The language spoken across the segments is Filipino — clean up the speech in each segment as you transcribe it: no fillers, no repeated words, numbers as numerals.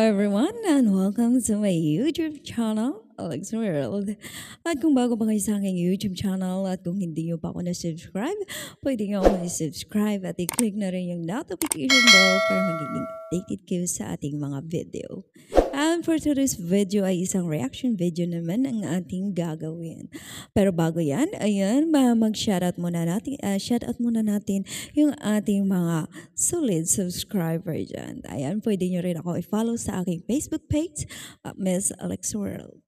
everyone, and welcome to my YouTube channel, Alex World. At kung bago pa kayo sa aking YouTube channel at kung hindi nyo pa ako na-subscribe, pwede nyo ako na-subscribe at i-click na rin yung notification bell para magiging updated kayo sa ating mga video. And for today's video ay isang reaction video naman ang ating gagawin. Pero bago yan, ayan, mag-shoutout muna natin yung ating mga solid subscriber dyan. Ayan, pwede nyo rin ako i-follow sa aking Facebook page, Miss Alex World.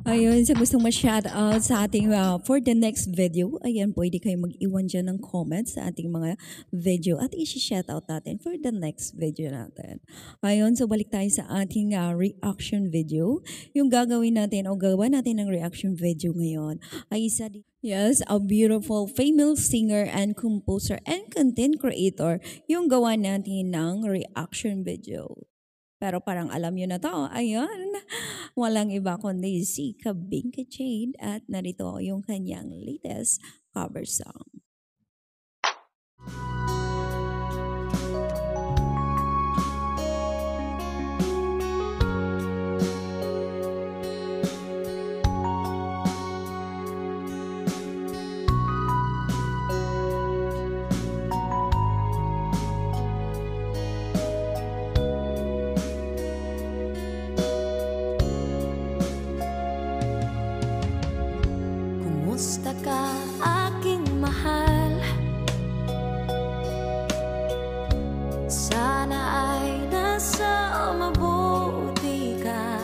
Ayun, sa gustong ma-shoutout sa ating for the next video, ayan, pwede kayo mag-iwan dyan ng comments sa ating mga video at i-shoutout natin for the next video natin. Ayun, so balik tayo sa ating reaction video. Yung gagawin natin o gawa natin ng reaction video ngayon ay isa yes, a beautiful female singer and composer and content creator yung gawa natin ng reaction video. Pero parang alam nyo na to, ayun, walang iba kundi si Kabinka Jade at narito yung kanyang latest cover song. Kumusta ka, aking mahal? Sana ay nasa mabuti ka.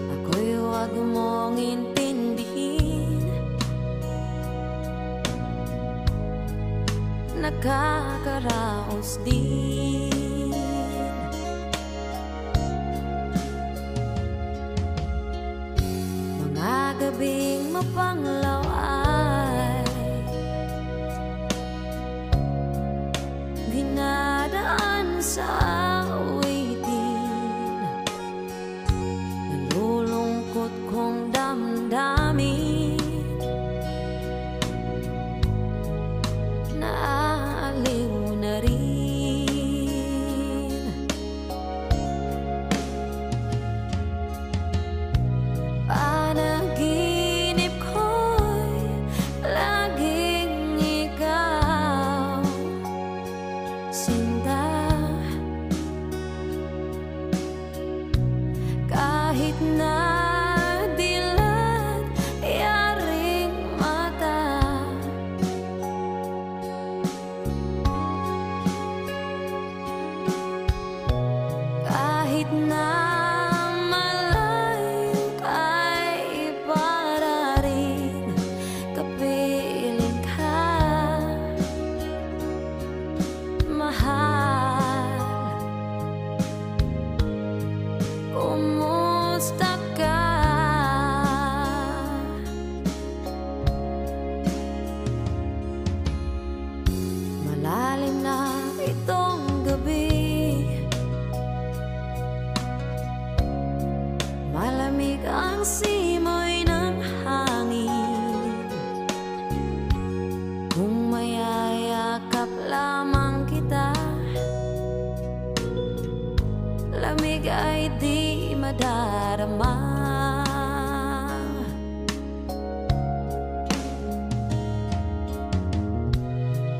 Ako'y huwag mong intindihin. Nakakaraos din. Gabing mapanglaw ay dinadaan sa awitin. Nalulungkot kong damdamin, naaliw na rin. Kahit na dilat yaring mata, kahit na malayo kay para rin kapiling ka, mahal. Kumusta ka? Malalim na itong gabi, malamig ang simoy ng hangin. Kung mayayakap lamang kita, lamig ay di madarama.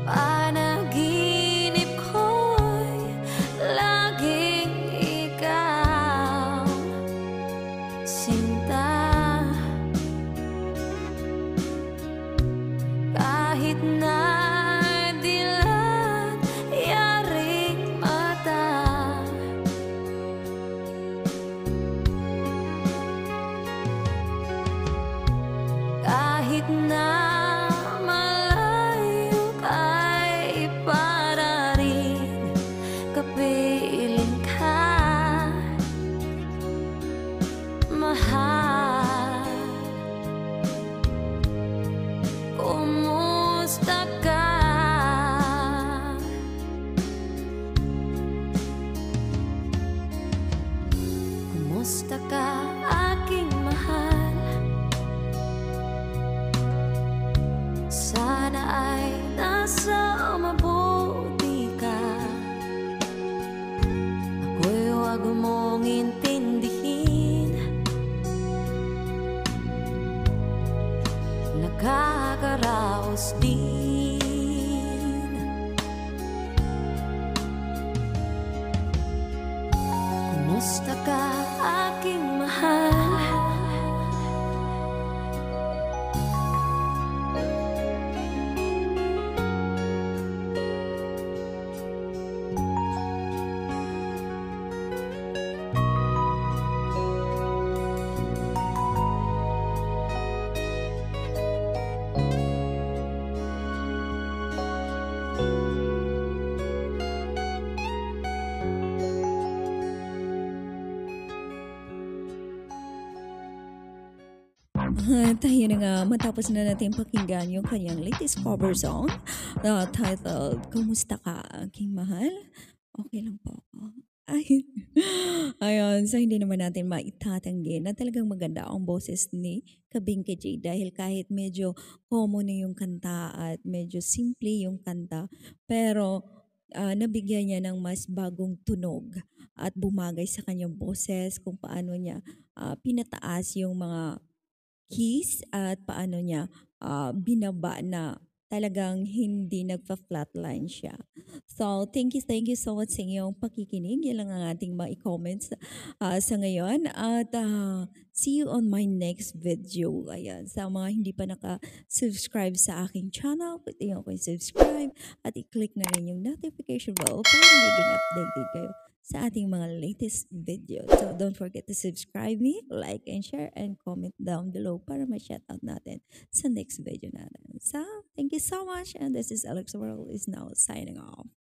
Panaginip ko'y laging ikaw, sinta. Kahit na dilat yaring mata, kahit na malayo kay para rin kapiling ka, mahal. Kumusta ka? Kumusta ka, aking mahal? Sana ay nasa mabuti ka. Ako'y makakaraos din. Kumusta ka, aking mahal? Tayo na nga, matapos na natin pakinggan yung kanyang latest cover song na titled, Kumusta Ka, Aking Mahal? Okay lang po ako. Ay, ayun, so hindi naman natin maitatanggi na talagang maganda ang boses ni Kabing J dahil kahit medyo common na yung kanta at medyo simple yung kanta, pero nabigyan niya ng mas bagong tunog at bumagay sa kanyang boses kung paano niya pinataas yung mga keys at paano niya binaba na talagang hindi nagpa-flatline siya. So, thank you so much sa inyong pakikinig. Yan lang ang ating ma-comments sa ngayon. At see you on my next video. Ayan, sa mga hindi pa naka-subscribe sa aking channel, pwede nyo ako subscribe at i-click na rin yung notification bell para magiging updated kayo sa ating mga latest videos. So don't forget to subscribe me, like and share, and comment down below para ma-shoutout natin sa next video natin. So, thank you so much, and this is Alex World is now signing off.